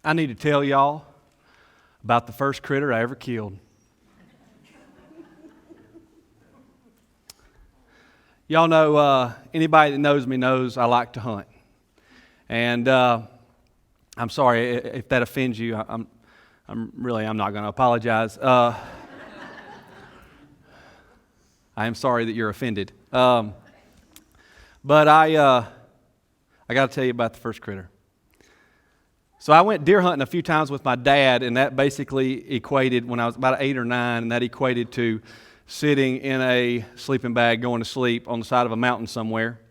I need to tell y'all about the first critter I ever killed. Y'all know, anybody that knows me knows I like to hunt. And I'm sorry if that offends you. I'm not going to apologize. I am sorry that you're offended. But I got to tell you about the first critter. So I went deer hunting a few times with my dad, and that basically equated, when I was about 8 or 9, and that equated to sitting in a sleeping bag going to sleep on the side of a mountain somewhere.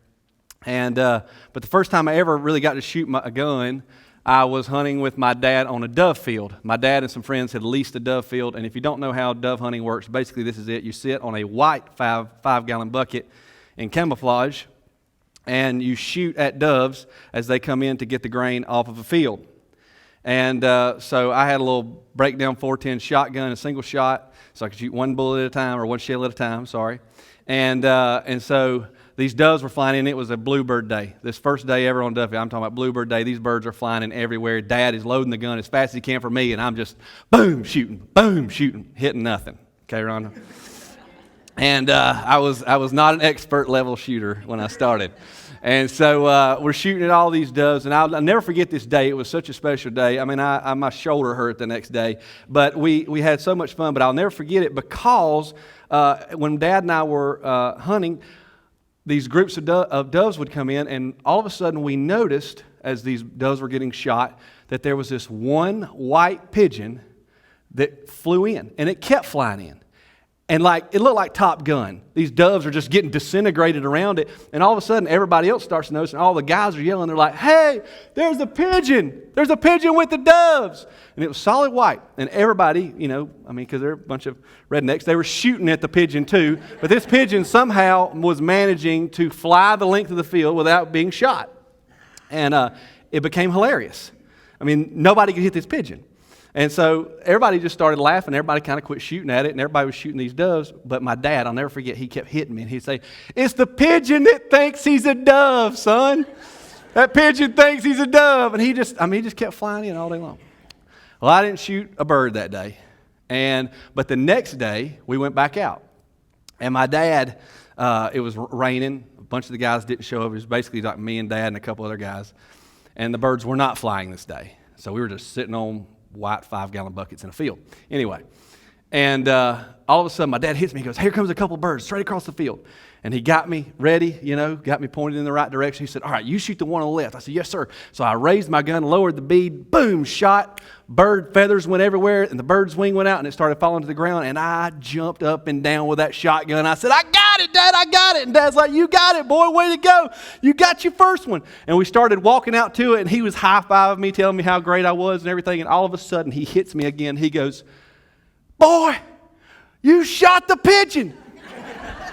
And but the first time I ever really got to shoot a gun, I was hunting with my dad on a dove field. My dad and some friends had leased a dove field, and if you don't know how dove hunting works, basically this is it. You sit on a white five-gallon bucket in camouflage, and you shoot at doves as they come in to get the grain off of a field. And so I had a little breakdown 410 shotgun, a single shot, so I could shoot one bullet at a time, or one shell at a time, sorry. And so these doves were flying in. It was a bluebird day. This first day ever on dove field. I'm talking about bluebird day. These birds are flying in everywhere. Dad is loading the gun as fast as he can for me, and I'm just boom, shooting, hitting nothing. Okay, Rhonda? And I was not an expert level shooter when I started. And so we're shooting at all these doves, and I'll never forget this day. It was such a special day. I mean, my shoulder hurt the next day, but we had so much fun. But I'll never forget it because when Dad and I were hunting, these groups of doves would come in, and all of a sudden we noticed, as these doves were getting shot, that there was this one white pigeon that flew in, and it kept flying in. And it looked like Top Gun. These doves are just getting disintegrated around it. And all of a sudden, everybody else starts noticing. All the guys are yelling. They're like, hey, there's a pigeon. There's a pigeon with the doves. And it was solid white. And everybody, because they're a bunch of rednecks, they were shooting at the pigeon too. But this pigeon somehow was managing to fly the length of the field without being shot. And it became hilarious. I mean, nobody could hit this pigeon. And so everybody just started laughing. Everybody kind of quit shooting at it, and everybody was shooting these doves. But my dad, I'll never forget, he kept hitting me, and he'd say, it's the pigeon that thinks he's a dove, son. That pigeon thinks he's a dove. And he just kept flying in all day long. Well, I didn't shoot a bird that day. But the next day, we went back out. And my dad, it was raining. A bunch of the guys didn't show up. It was basically like me and Dad and a couple other guys. And the birds were not flying this day. So we were just sitting on white 5-gallon buckets in a field. Anyway, and all of a sudden my dad hits me. He goes, here comes a couple birds straight across the field. And he got me ready, got me pointed in the right direction. He said, all right, you shoot the one on the left. I said, yes, sir. So I raised my gun, lowered the bead, boom, shot. Bird feathers went everywhere, and the bird's wing went out, and it started falling to the ground. And I jumped up and down with that shotgun. I said, I got it, Dad, I got it. And Dad's like, you got it, boy, way to go. You got your first one. And we started walking out to it, and he was high-fiving me, telling me how great I was and everything. And all of a sudden, he hits me again. He goes, boy, you shot the pigeon.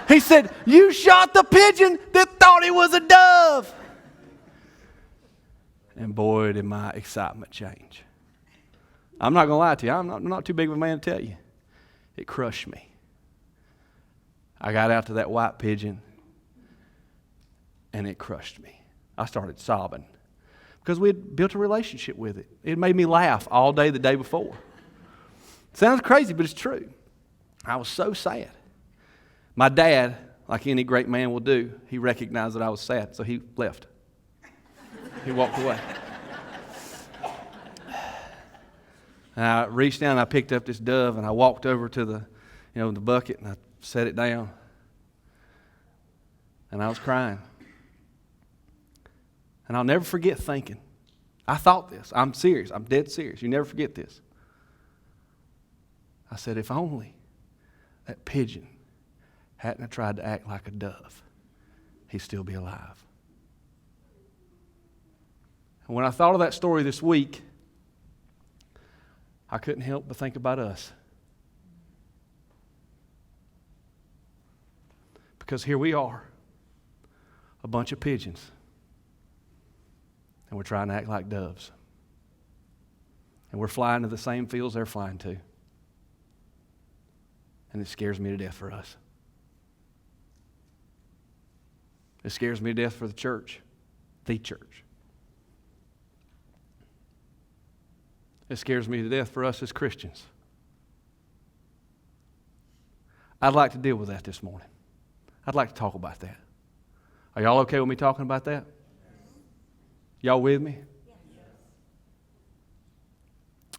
He said, you shot the pigeon that thought it was a dove. And boy, did my excitement change. I'm not going to lie to you. I'm not too big of a man to tell you. It crushed me. I got out to that white pigeon, and it crushed me. I started sobbing because we had built a relationship with it. It made me laugh all day the day before. Sounds crazy, but it's true. I was so sad. My dad, like any great man will do, he recognized that I was sad, so he left. He walked away. And I reached down and I picked up this dove and I walked over to the bucket and I set it down. And I was crying. And I'll never forget thinking, I thought this. I'm serious. I'm dead serious. You never forget this. I said, if only that pigeon hadn't tried to act like a dove, he'd still be alive. And when I thought of that story this week, I couldn't help but think about us. Because here we are, a bunch of pigeons, and we're trying to act like doves. And we're flying to the same fields they're flying to. And it scares me to death for us. It scares me to death for the church. The church. It scares me to death for us as Christians. I'd like to deal with that this morning. I'd like to talk about that. Are y'all okay with me talking about that? Y'all with me?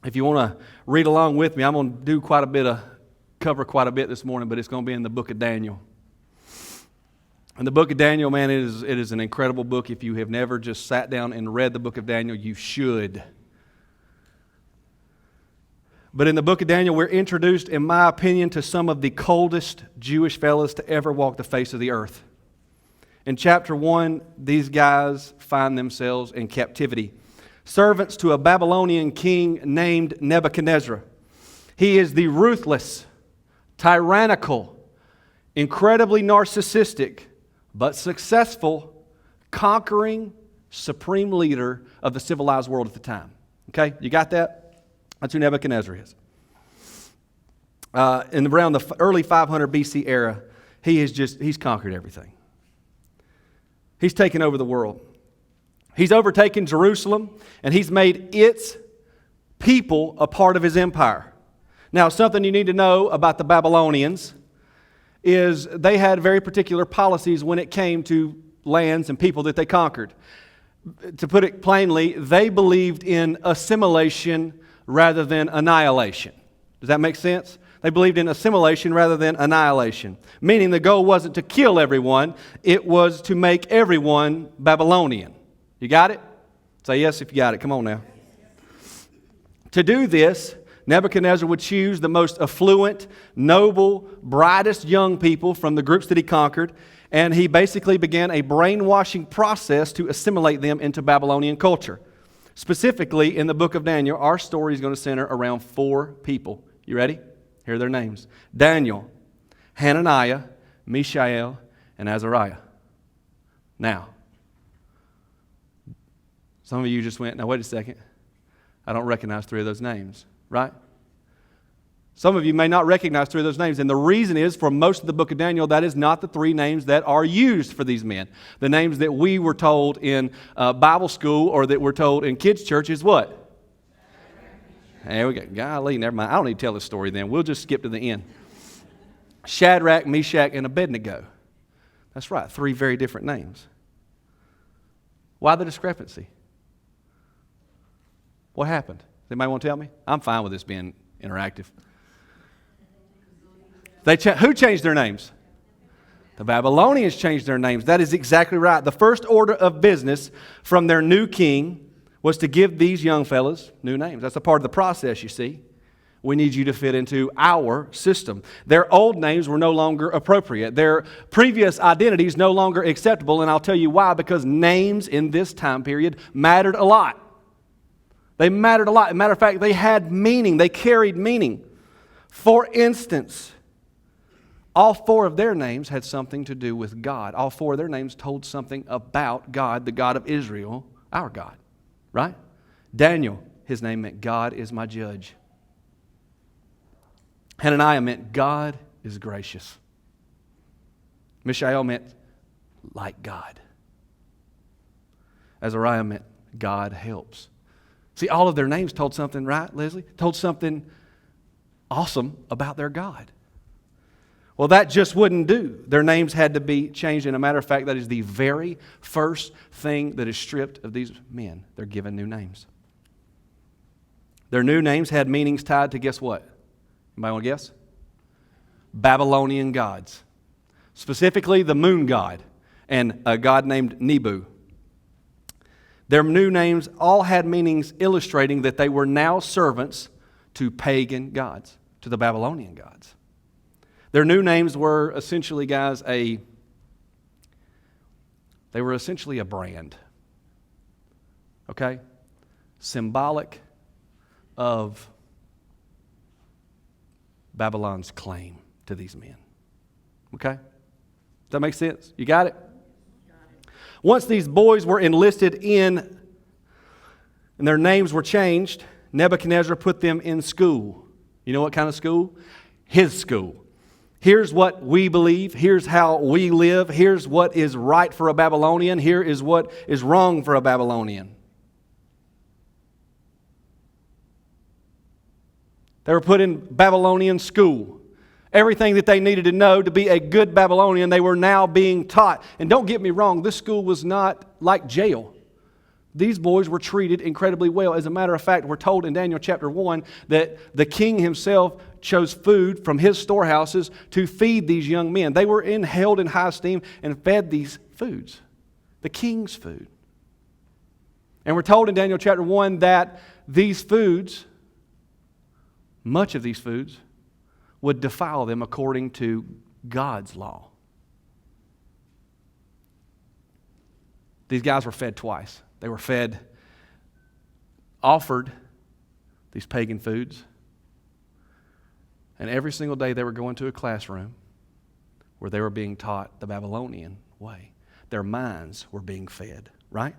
If you want to read along with me, I'm going to cover quite a bit this morning, but it's going to be in the book of Daniel. And the book of Daniel, man, it is an incredible book. If you have never just sat down and read the book of Daniel, you should. But in the book of Daniel, we're introduced, in my opinion, to some of the coldest Jewish fellas to ever walk the face of the earth. In chapter 1, these guys find themselves in captivity. Servants to a Babylonian king named Nebuchadnezzar. He is the ruthless, tyrannical, incredibly narcissistic, but successful, conquering, supreme leader of the civilized world at the time. Okay, you got that? That's who Nebuchadnezzar is. In around the early 500 BC era, he's conquered everything. He's taken over the world. He's overtaken Jerusalem, and he's made its people a part of his empire. Now, something you need to know about the Babylonians is they had very particular policies when it came to lands and people that they conquered. To put it plainly, they believed in assimilation rather than annihilation. Does that make sense? They believed in assimilation rather than annihilation. Meaning the goal wasn't to kill everyone, it was to make everyone Babylonian. You got it? Say yes if you got it. Come on now. To do this, Nebuchadnezzar would choose the most affluent, noble, brightest young people from the groups that he conquered, and he basically began a brainwashing process to assimilate them into Babylonian culture. Specifically, in the book of Daniel, our story is going to center around 4 people. You ready? Here are their names. Daniel, Hananiah, Mishael, and Azariah. Now, some of you just went, now wait a second. I don't recognize 3 of those names, right? Some of you may not recognize 3 of those names, and the reason is, for most of the book of Daniel, that is not the 3 names that are used for these men. The names that we were told in Bible school or that we're told in kids' church is what? There we go. Golly, never mind. I don't need to tell this story then. We'll just skip to the end. Shadrach, Meshach, and Abednego. That's right, 3 very different names. Why the discrepancy? What happened? Does anybody want to tell me? I'm fine with this being interactive. Who changed their names? The Babylonians changed their names. That is exactly right. The first order of business from their new king was to give these young fellas new names. That's a part of the process, you see. We need you to fit into our system. Their old names were no longer appropriate. Their previous identities no longer acceptable, and I'll tell you why. Because names in this time period mattered a lot. They mattered a lot. As a matter of fact, they had meaning. They carried meaning. For instance, all 4 of their names had something to do with God. All 4 of their names told something about God, the God of Israel, our God. Right? Daniel, his name meant God is my judge. Hananiah meant God is gracious. Mishael meant like God. Azariah meant God helps. See, all of their names told something, right, Leslie? Told something awesome about their God. Well, that just wouldn't do. Their names had to be changed. And a matter of fact, that is the very first thing that is stripped of these men. They're given new names. Their new names had meanings tied to, guess what? Anybody want to guess? Babylonian gods. Specifically, the moon god and a god named Nebu. Their new names all had meanings illustrating that they were now servants to pagan gods, to the Babylonian gods. Their new names were essentially, guys, they were essentially a brand. Okay? Symbolic of Babylon's claim to these men. Okay? Does that make sense? You got it? Once these boys were enlisted in and their names were changed, Nebuchadnezzar put them in school. You know what kind of school? His school. Here's what we believe. Here's how we live. Here's what is right for a Babylonian. Here is what is wrong for a Babylonian. They were put in Babylonian school. Everything that they needed to know to be a good Babylonian, they were now being taught. And don't get me wrong, this school was not like jail. These boys were treated incredibly well. As a matter of fact, we're told in Daniel chapter 1 that the king himself chose food from his storehouses to feed these young men. They were held in high esteem and fed these foods, the king's food. And we're told in Daniel chapter 1 that these foods, much of these foods, would defile them according to God's law. These guys were fed twice. They were offered these pagan foods. And every single day they were going to a classroom where they were being taught the Babylonian way. Their minds were being fed, right?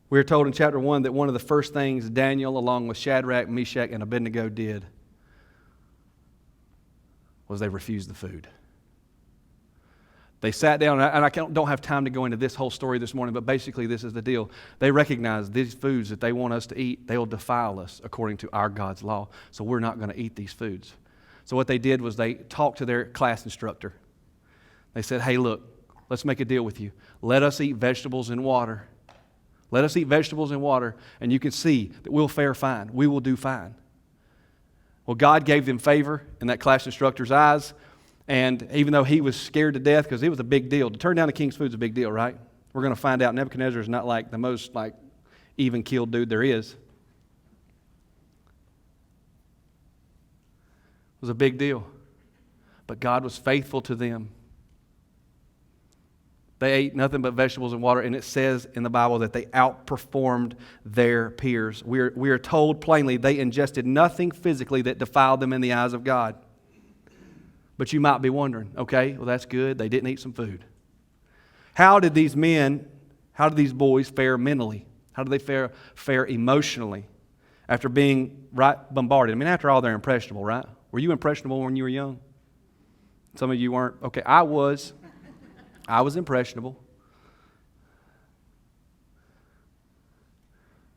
We are told in chapter 1 that one of the first things Daniel, along with Shadrach, Meshach, and Abednego did was they refused the food. They sat down, and I don't have time to go into this whole story this morning, but basically this is the deal. They recognize these foods that they want us to eat, they will defile us according to our God's law, so we're not going to eat these foods. So what they did was they talked to their class instructor. They said, hey, look, let's make a deal with you. Let us eat vegetables and water. Let us eat vegetables and water, and you can see that we'll fare fine. We will do fine. Well, God gave them favor in that class instructor's eyes, and even though he was scared to death, because it was a big deal. To turn down the king's food is a big deal, right? We're going to find out Nebuchadnezzar is not like the most even-keeled dude there is. It was a big deal. But God was faithful to them. They ate nothing but vegetables and water, and it says in the Bible that they outperformed their peers. We are told plainly they ingested nothing physically that defiled them in the eyes of God. But you might be wondering, okay, well that's good. They didn't eat some food. How did these boys fare mentally? How did they fare emotionally after being bombarded? I mean, after all, they're impressionable, right? Were you impressionable when you were young? Some of you weren't. Okay, I was. I was impressionable.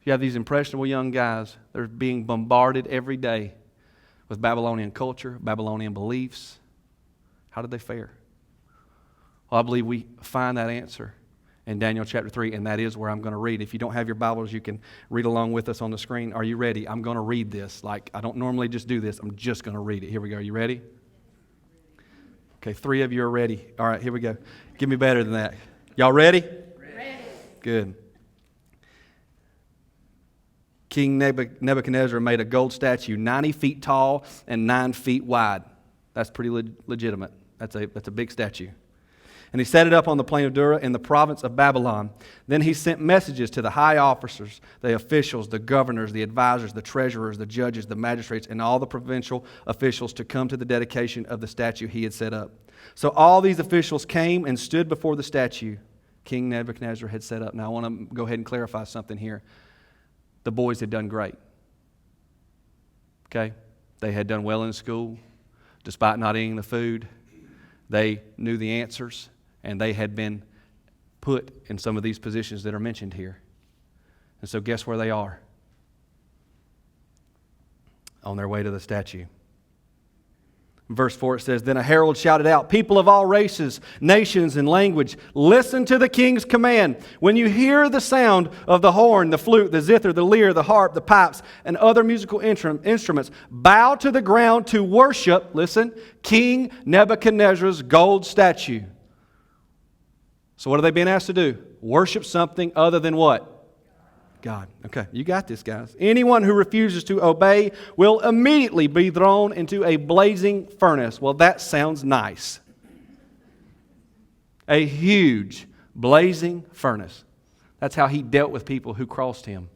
You have these impressionable young guys that are being bombarded every day with Babylonian culture, Babylonian beliefs. How did they fare? Well, I believe we find that answer in Daniel chapter 3, and that is where I'm going to read. If you don't have your Bibles, you can read along with us on the screen. Are you ready? I'm going to read this. Like, I don't normally just do this. I'm just going to read it. Here we go. Are you ready? Okay, 3 of you are ready. All right, here we go. Give me better than that. Y'all ready? Ready. Good. King Nebuchadnezzar made a gold statue 90 feet tall and 9 feet wide. That's pretty legitimate. That's a big statue. And he set it up on the plain of Dura in the province of Babylon. Then he sent messages to the high officers, the officials, the governors, the advisors, the treasurers, the judges, the magistrates, and all the provincial officials to come to the dedication of the statue he had set up. So all these officials came and stood before the statue King Nebuchadnezzar had set up. Now I want to go ahead and clarify something here. The boys had done great. Okay? They had done well in school, despite not eating the food. They knew the answers. And they had been put in some of these positions that are mentioned here. And so guess where they are? On their way to the statue. In verse 4 it says, Then a herald shouted out, People of all races, nations, and language, listen to the king's command. When you hear the sound of the horn, the flute, the zither, the lyre, the harp, the pipes, and other musical instruments, bow to the ground to worship, listen, King Nebuchadnezzar's gold statue. So what are they being asked to do? Worship something other than what? God. Okay, you got this, guys. Anyone who refuses to obey will immediately be thrown into a blazing furnace. Well, that sounds nice. A huge blazing furnace. That's how he dealt with people who crossed him.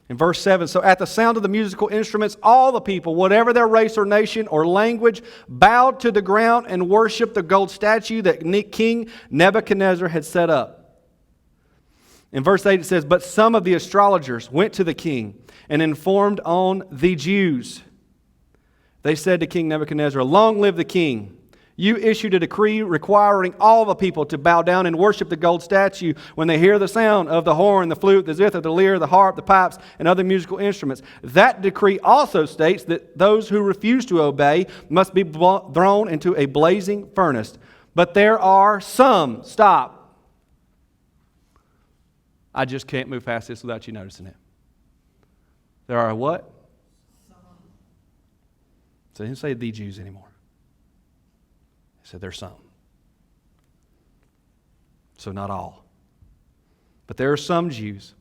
In verse 7, so at the sound of the musical instruments, all the people, whatever their race or nation or language, bowed to the ground and worshiped the gold statue that King Nebuchadnezzar had set up. In verse 8 it says, But some of the astrologers went to the king and informed on the Jews. They said to King Nebuchadnezzar, Long live the king! You issued a decree requiring all the people to bow down and worship the gold statue when they hear the sound of the horn, the flute, the zither, the lyre, the harp, the pipes, and other musical instruments. That decree also states that those who refuse to obey must be thrown into a blazing furnace. But there are some. Stop. I just can't move past this without you noticing it. There are what? Some. So he didn't say the Jews anymore. He said there's some. So not all. But there are some Jews,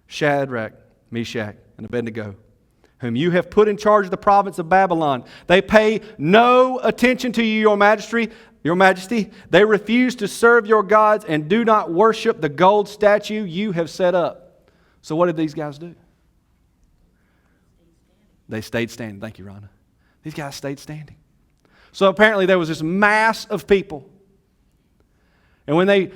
Shadrach, Meshach, and Abednego, whom you have put in charge of the province of Babylon. They pay no attention to you, your majesty. They refuse to serve your gods and do not worship the gold statue you have set up. So what did these guys do? They stayed standing. Thank you, Rhonda. These guys stayed standing. So apparently there was this mass of people. And when they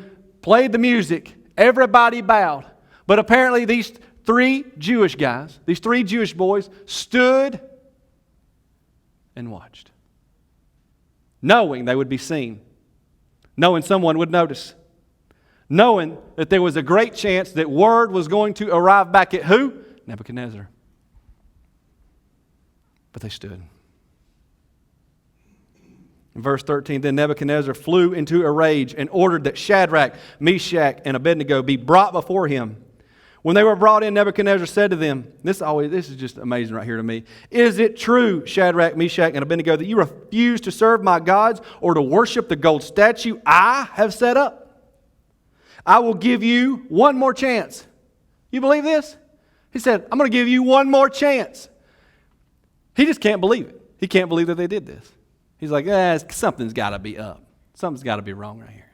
played the music, everybody bowed. But apparently these three Jewish guys, these three Jewish boys, stood and watched. Knowing they would be seen. Knowing someone would notice. Knowing that there was a great chance that word was going to arrive back at who? Nebuchadnezzar. But they stood. In verse 13, then Nebuchadnezzar flew into a rage and ordered that Shadrach, Meshach, and Abednego be brought before him. When they were brought in, Nebuchadnezzar said to them, this is just amazing right here to me. Is it true, Shadrach, Meshach, and Abednego, that you refuse to serve my gods or to worship the gold statue I have set up? I will give you one more chance. You believe this? He said, I'm going to give you one more chance. He just can't believe it. He can't believe that they did this. He's like, something's got to be up. Something's got to be wrong right here.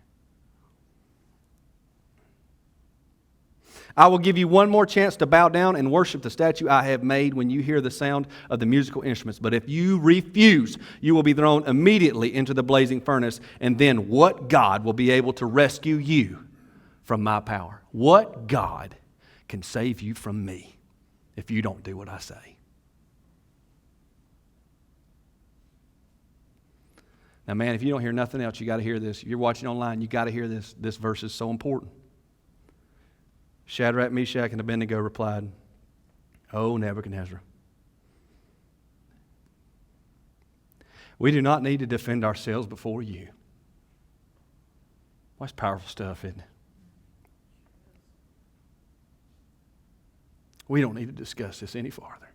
I will give you one more chance to bow down and worship the statue I have made when you hear the sound of the musical instruments. But if you refuse, you will be thrown immediately into the blazing furnace. And then what God will be able to rescue you from my power? What God can save you from me if you don't do what I say? Now, man, if you don't hear nothing else, you got to hear this. If you're watching online, you got to hear this. This verse is so important. Shadrach, Meshach, and Abednego replied, "O Nebuchadnezzar, we do not need to defend ourselves before you." Well, that's powerful stuff, isn't it? We don't need to discuss this any farther.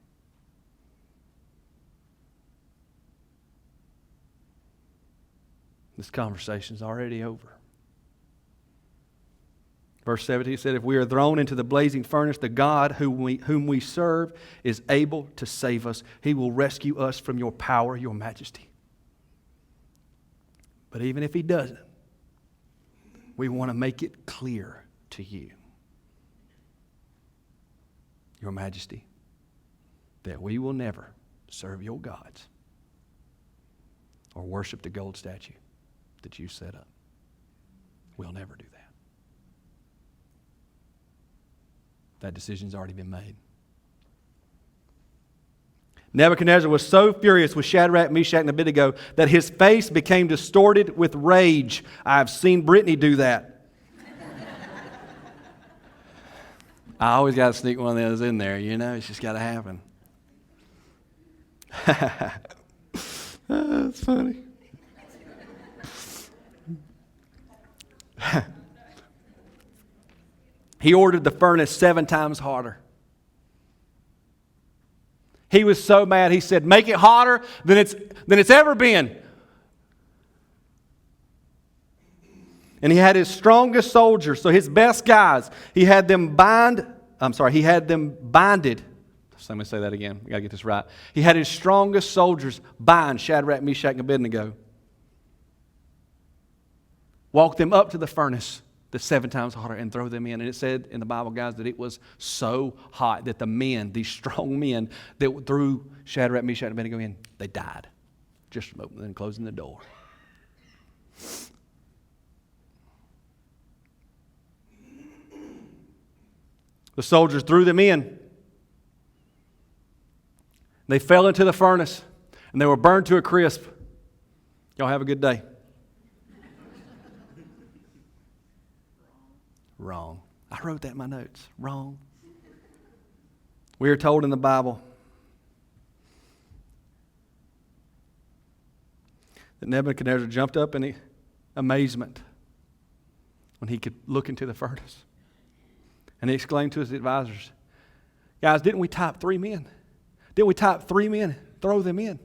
This conversation's already over. Verse 17 said, if we are thrown into the blazing furnace, the God whom we serve is able to save us. He will rescue us from your power, your majesty. But even if he doesn't, we want to make it clear to you, your majesty, that we will never serve your gods or worship the gold statue that you set up. We'll never do that. That decision's already been made. Nebuchadnezzar was so furious with Shadrach, Meshach, and Abednego that his face became distorted with rage. I've seen Brittany do that. I always got to sneak one of those in there, you know. It's just got to happen. That's funny. He ordered the furnace 7 times harder. He was so mad, he said, make it hotter than it's ever been. And he had his strongest soldiers, so his best guys, he had them binded. So let me say that again. We got to get this right. He had his strongest soldiers bind Shadrach, Meshach, and Abednego. Walk them up to the furnace, the 7 times hotter, and throw them in. And it said in the Bible, guys, that it was so hot that the men, these strong men that threw Shadrach, Meshach, and Abednego in, they died just from opening and closing the door. The soldiers threw them in. They fell into the furnace, and they were burned to a crisp. Y'all have a good day. Wrong. I wrote that in my notes. Wrong. We are told in the Bible that Nebuchadnezzar jumped up in amazement when he could look into the furnace. And he exclaimed to his advisors, guys, didn't we type 3 men? Didn't we type 3 men? Throw them in.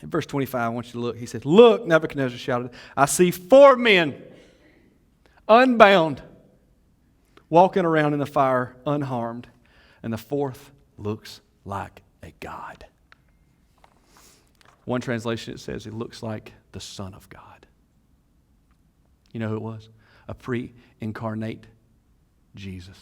In verse 25, I want you to look. He said, look, Nebuchadnezzar shouted, I see 4 men unbound walking around in the fire unharmed. And the 4th looks like a god. One translation, it says it looks like the Son of God. You know who it was? A pre-incarnate Jesus.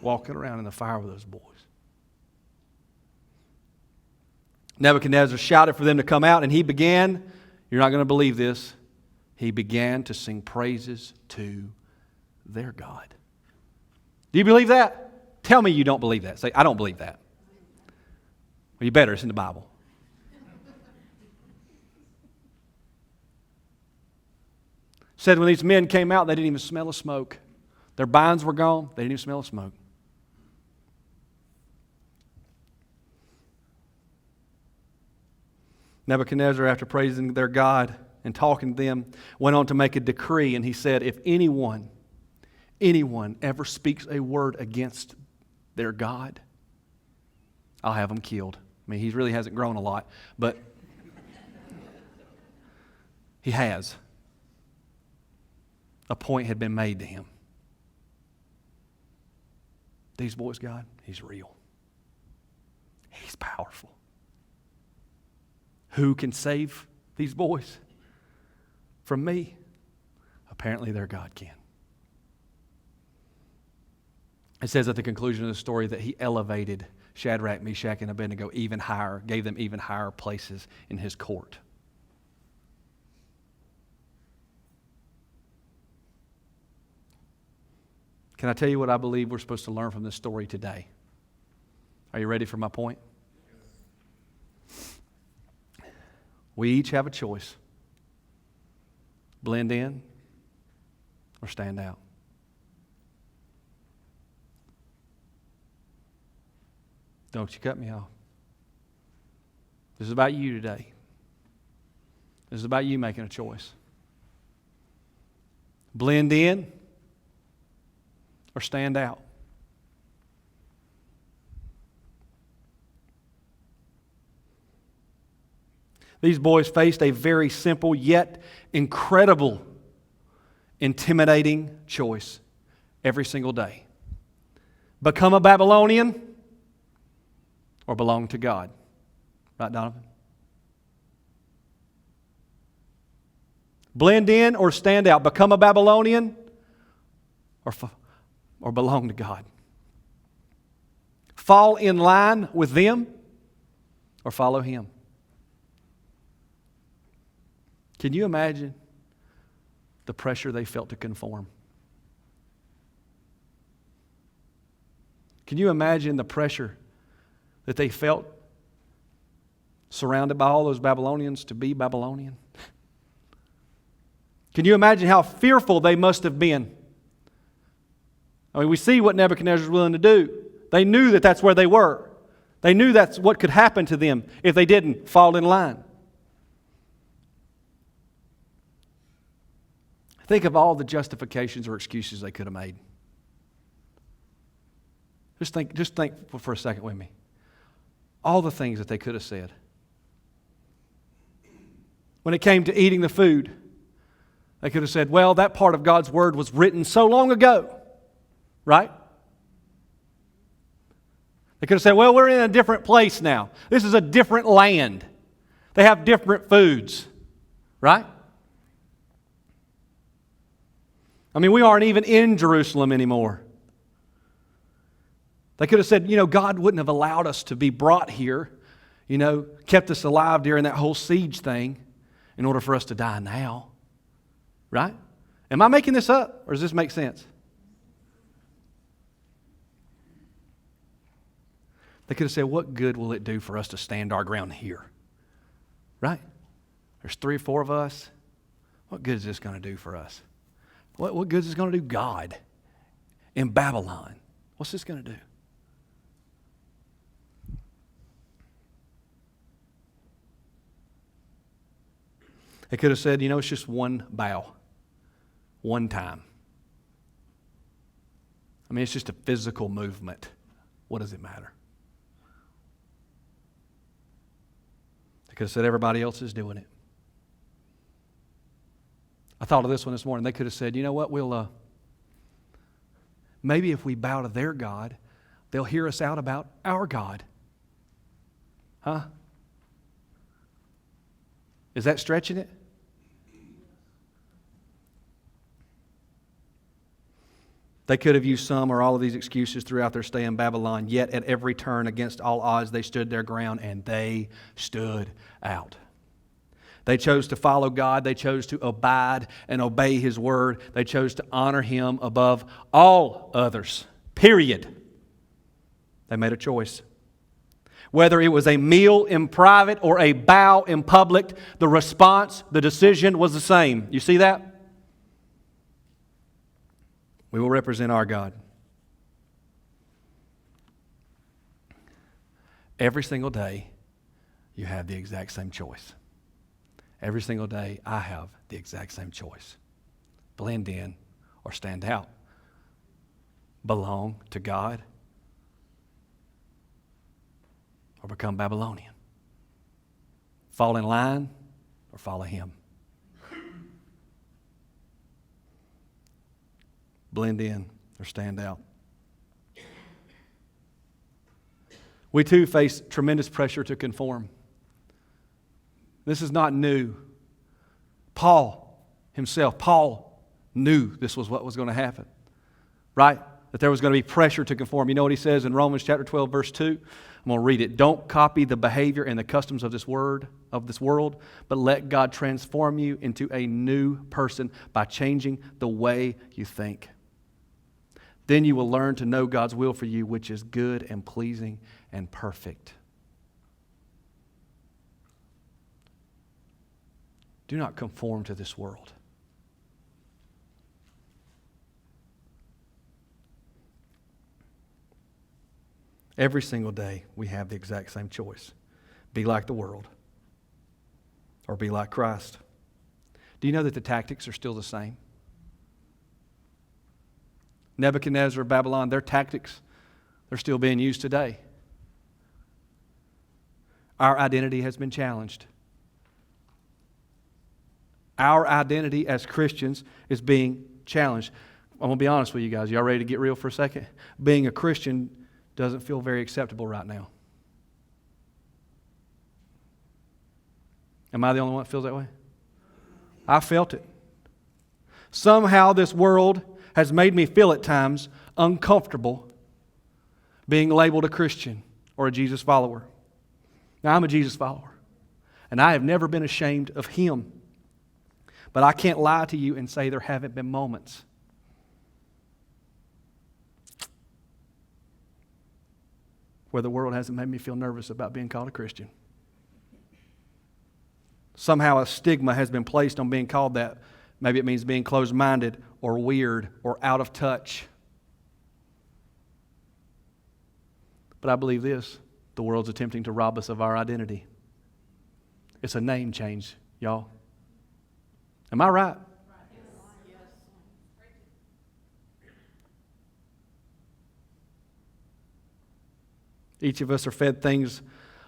Walking around in the fire with those boys. Nebuchadnezzar shouted for them to come out, and he began, you're not going to believe this, he began to sing praises to their God. Do you believe that? Tell me you don't believe that. Say, I don't believe that. Well, you better. It's in the Bible. Said when these men came out, they didn't even smell of smoke. Their binds were gone. They didn't even smell of smoke. Nebuchadnezzar, after praising their God and talking to them, went on to make a decree, and he said, if anyone ever speaks a word against their God, I'll have them killed. I mean, he really hasn't grown a lot, but he has. A point had been made to him. These boys, God, He's real. He's powerful. Who can save these boys from me? Apparently their God can. It says at the conclusion of the story that He elevated Shadrach, Meshach, and Abednego even higher, gave them even higher places in His court. Can I tell you what I believe we're supposed to learn from this story today? Are you ready for my point? We each have a choice. Blend in or stand out. Don't you cut me off. This is about you today. This is about you making a choice. Blend in or stand out. These boys faced a very simple yet incredible, intimidating choice every single day. Become a Babylonian or belong to God. Right, Donovan? Blend in or stand out. Become a Babylonian or belong to God. Fall in line with them or follow Him. Can you imagine the pressure they felt to conform? Can you imagine the pressure that they felt surrounded by all those Babylonians to be Babylonian? Can you imagine how fearful they must have been? I mean, we see what Nebuchadnezzar was willing to do. They knew that that's where they were. They knew that's what could happen to them if they didn't fall in line. Think of all the justifications or excuses they could have made. Just think for a second with me. All the things that they could have said. When it came to eating the food, they could have said, well, that part of God's Word was written so long ago. Right? They could have said, well, we're in a different place now. This is a different land. They have different foods. Right? I mean, we aren't even in Jerusalem anymore. They could have said, God wouldn't have allowed us to be brought here, kept us alive during that whole siege thing in order for us to die now. Right? Am I making this up, or does this make sense? They could have said, what good will it do for us to stand our ground here? Right? There's 3 or 4 of us. What good is this going to do for us? What good is this going to do God in Babylon? What's this going to do? They could have said, it's just one bow, one time. I mean, it's just a physical movement. What does it matter? They could have said everybody else is doing it. I thought of this one this morning. They could have said, you know what, maybe if we bow to their God, they'll hear us out about our God. Huh? Is that stretching it? They could have used some or all of these excuses throughout their stay in Babylon, yet at every turn against all odds they stood their ground and they stood out. They chose to follow God. They chose to abide and obey His word. They chose to honor Him above all others. Period. They made a choice. Whether it was a meal in private or a bow in public, the response, the decision was the same. You see that? We will represent our God. Every single day, you have the exact same choice. Every single day, I have the exact same choice. Blend in or stand out. Belong to God or become Babylonian. Fall in line or follow Him. Blend in or stand out. We too face tremendous pressure to conform. This is not new. Paul knew this was what was going to happen, right? That there was going to be pressure to conform. You know what he says in Romans chapter 12, verse 2? I'm going to read it. Don't copy the behavior and the customs of this world, but let God transform you into a new person by changing the way you think. Then you will learn to know God's will for you, which is good and pleasing and perfect. Do not conform to this world. Every single day we have the exact same choice. Be like the world or be like Christ. Do you know that the tactics are still the same? Nebuchadnezzar, Babylon, their tactics, they're still being used today. Our identity has been challenged. Our identity as Christians is being challenged. I'm going to be honest with you guys. Y'all ready to get real for a second? Being a Christian doesn't feel very acceptable right now. Am I the only one that feels that way? I felt it. Somehow this world has made me feel at times uncomfortable being labeled a Christian or a Jesus follower. Now, I'm a Jesus follower, and I have never been ashamed of Him. But I can't lie to you and say there haven't been moments where the world hasn't made me feel nervous about being called a Christian. Somehow a stigma has been placed on being called that. Maybe it means being closed-minded or weird or out of touch. But I believe this, the world's attempting to rob us of our identity. It's a name change, y'all. Am I right? Yes. Each of us are fed things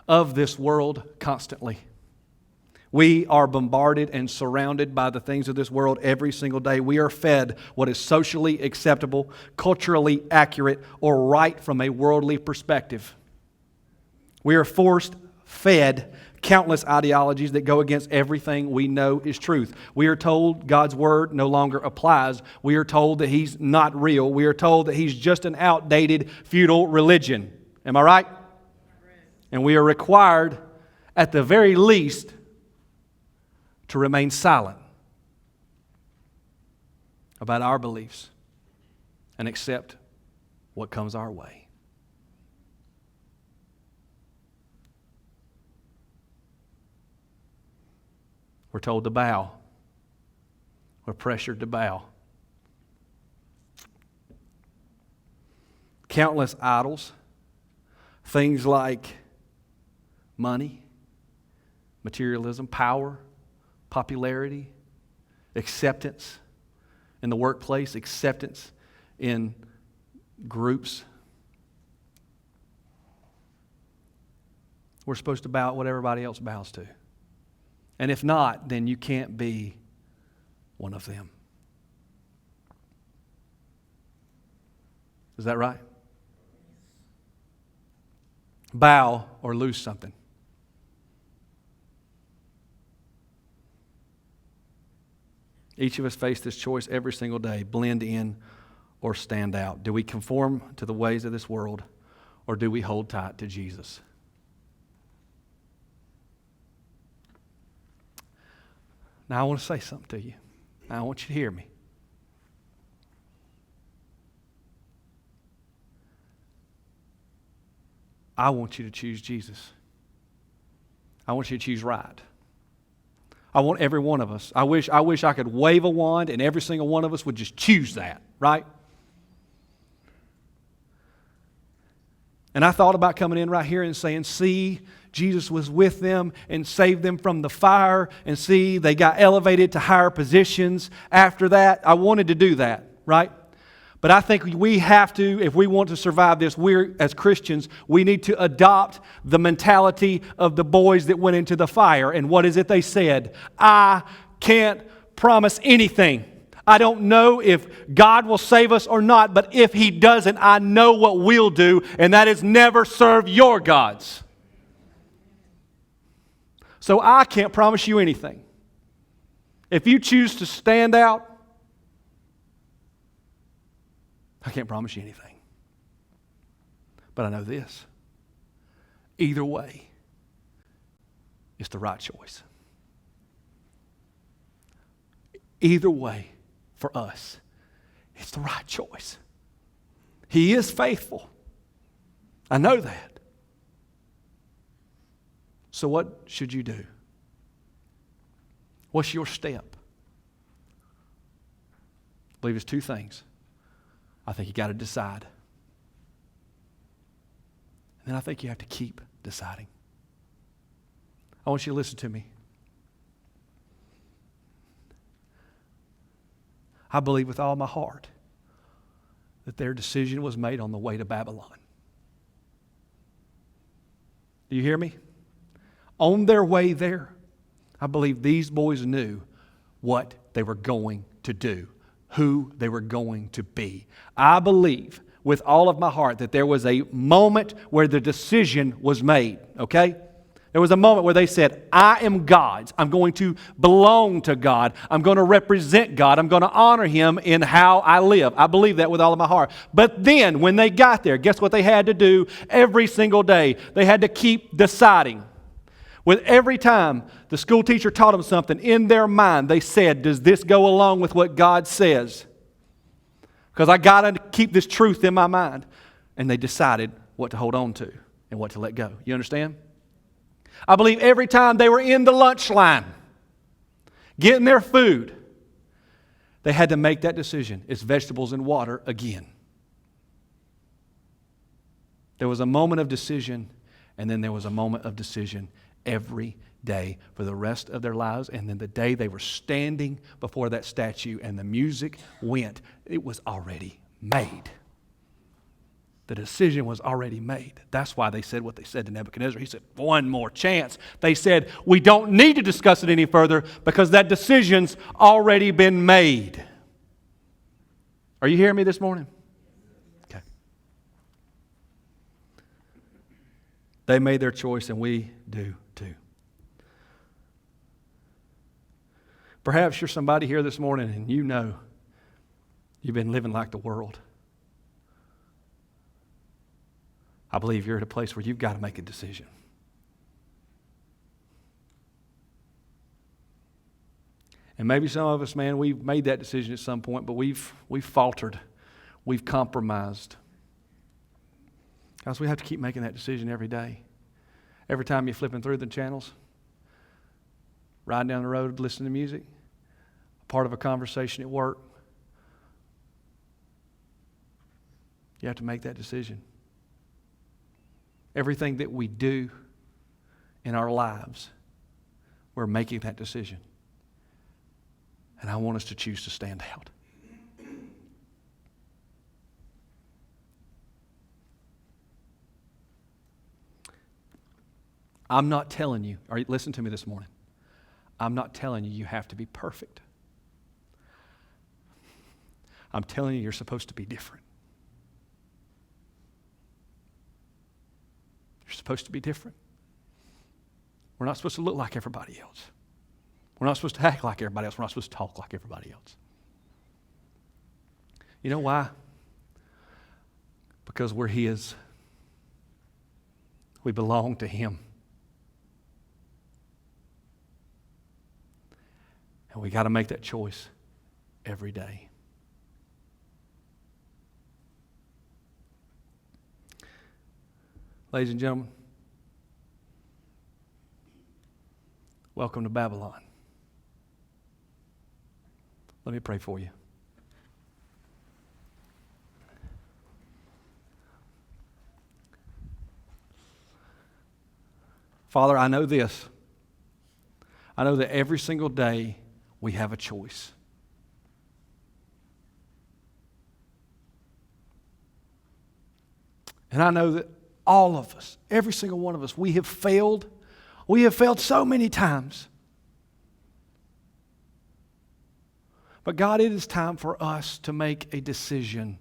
of this world constantly. We are bombarded and surrounded by the things of this world every single day. We are fed what is socially acceptable, culturally accurate, or right from a worldly perspective. We are fed countless ideologies that go against everything we know is truth. We are told God's word no longer applies. We are told that He's not real. We are told that He's just an outdated, feudal religion. Am I right? And we are required, at the very least, to remain silent about our beliefs and accept what comes our way. We're told to bow. We're pressured to bow. Countless idols, things like money, materialism, power, popularity, acceptance in the workplace, acceptance in groups. We're supposed to bow at what everybody else bows to. And if not, then you can't be one of them. Is that right? Bow or lose something. Each of us face this choice every single day: blend in or stand out. Do we conform to the ways of this world, or do we hold tight to Jesus? Now I want to say something to you. I want you to hear me. I want you to choose Jesus. I want you to choose right. I want every one of us. I wish I could wave a wand and every single one of us would just choose that, right? And I thought about coming in right here and saying, see, Jesus was with them and saved them from the fire, and see, they got elevated to higher positions after that. I wanted to do that, right? But I think we have to, if we want to survive this, we as Christians, we need to adopt the mentality of the boys that went into the fire. And what is it they said? I can't promise anything. I don't know if God will save us or not, but if He doesn't, I know what we'll do, and that is never serve your gods. So I can't promise you anything. If you choose to stand out, I can't promise you anything. But I know this. Either way, it's the right choice. Either way, for us, it's the right choice. He is faithful. I know that. So what should you do? What's your step? I believe it's two things. I think you got to decide. And then I think you have to keep deciding. I want you to listen to me. I believe with all my heart that their decision was made on the way to Babylon. Do you hear me? On their way there, I believe these boys knew what they were going to do, who they were going to be. I believe with all of my heart that there was a moment where the decision was made, okay? There was a moment where they said, I am God's. I'm going to belong to God. I'm going to represent God. I'm going to honor Him in how I live. I believe that with all of my heart. But then when they got there, guess what they had to do every single day? They had to keep deciding. With every time the school teacher taught them something, in their mind they said, does this go along with what God says? Because I got to keep this truth in my mind. And they decided what to hold on to and what to let go. You understand? I believe every time they were in the lunch line, getting their food, they had to make that decision. It's vegetables and water again. There was a moment of decision, and then there was a moment of decision every day for the rest of their lives. And then the day they were standing before that statue and the music went, it was already made. The decision was already made. That's why they said what they said to Nebuchadnezzar. He said, one more chance. They said, we don't need to discuss it any further because that decision's already been made. Are you hearing me this morning? Okay. They made their choice and we do too. Perhaps you're somebody here this morning and you know you've been living like the world. I believe you're at a place where you've got to make a decision. And maybe some of us, man, we've made that decision at some point, but we've faltered. We've compromised. Guys, we have to keep making that decision every day. Every time you're flipping through the channels, riding down the road listening to music, a part of a conversation at work. You have to make that decision. Everything that we do in our lives, we're making that decision. And I want us to choose to stand out. I'm not telling you, or listen to me this morning. I'm not telling you you have to be perfect. I'm telling you you're supposed to be different. You're supposed to be different. We're not supposed to look like everybody else. We're not supposed to act like everybody else. We're not supposed to talk like everybody else. You know why? Because we're His. We belong to Him. And we got to make that choice every day. Ladies and gentlemen, welcome to Babylon. Let me pray for you. Father, I know this. I know that every single day we have a choice. And I know that all of us, every single one of us, we have failed. We have failed so many times. But God, it is time for us to make a decision.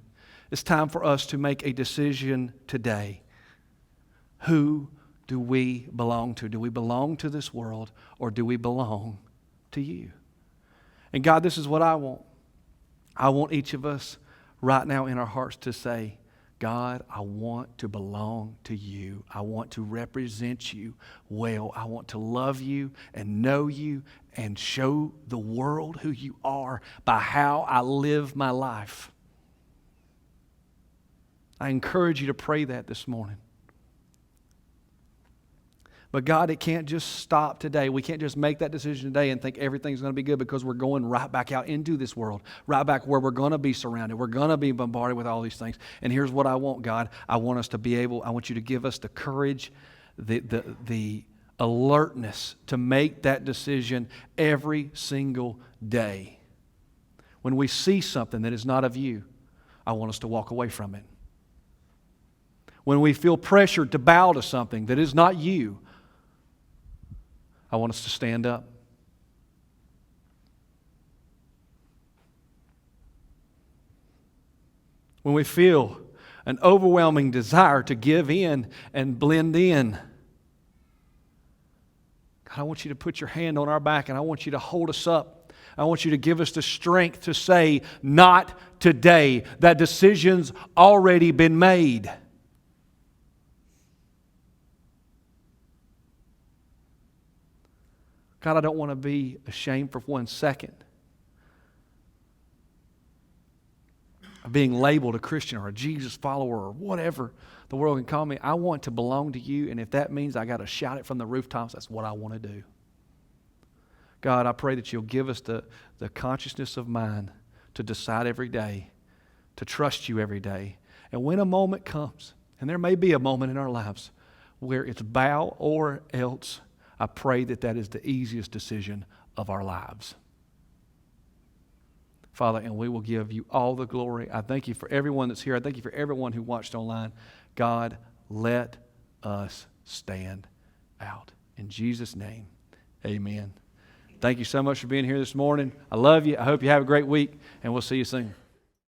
It's time for us to make a decision today. Who do we belong to? Do we belong to this world, or do we belong to You? And God, this is what I want. I want each of us right now in our hearts to say, God, I want to belong to You. I want to represent You well. I want to love You and know You and show the world who You are by how I live my life. I encourage you to pray that this morning. But God, it can't just stop today. We can't just make that decision today and think everything's going to be good, because we're going right back out into this world, right back where we're going to be surrounded. We're going to be bombarded with all these things. And here's what I want, God. I want us to be able, I want You to give us the courage, the alertness to make that decision every single day. When we see something that is not of You, I want us to walk away from it. When we feel pressured to bow to something that is not You, I want us to stand up. When we feel an overwhelming desire to give in and blend in, God, I want You to put Your hand on our back, and I want You to hold us up. I want You to give us the strength to say, not today. That decision's already been made. God, I don't want to be ashamed for 1 second of being labeled a Christian or a Jesus follower or whatever the world can call me. I want to belong to You, and if that means I got to shout it from the rooftops, that's what I want to do. God, I pray that You'll give us the consciousness of mind to decide every day, to trust You every day. And when a moment comes, and there may be a moment in our lives where it's bow or else, I pray that that is the easiest decision of our lives. Father, and we will give You all the glory. I thank You for everyone that's here. I thank You for everyone who watched online. God, let us stand out. In Jesus' name, amen. Thank you so much for being here this morning. I love you. I hope you have a great week, and we'll see you soon.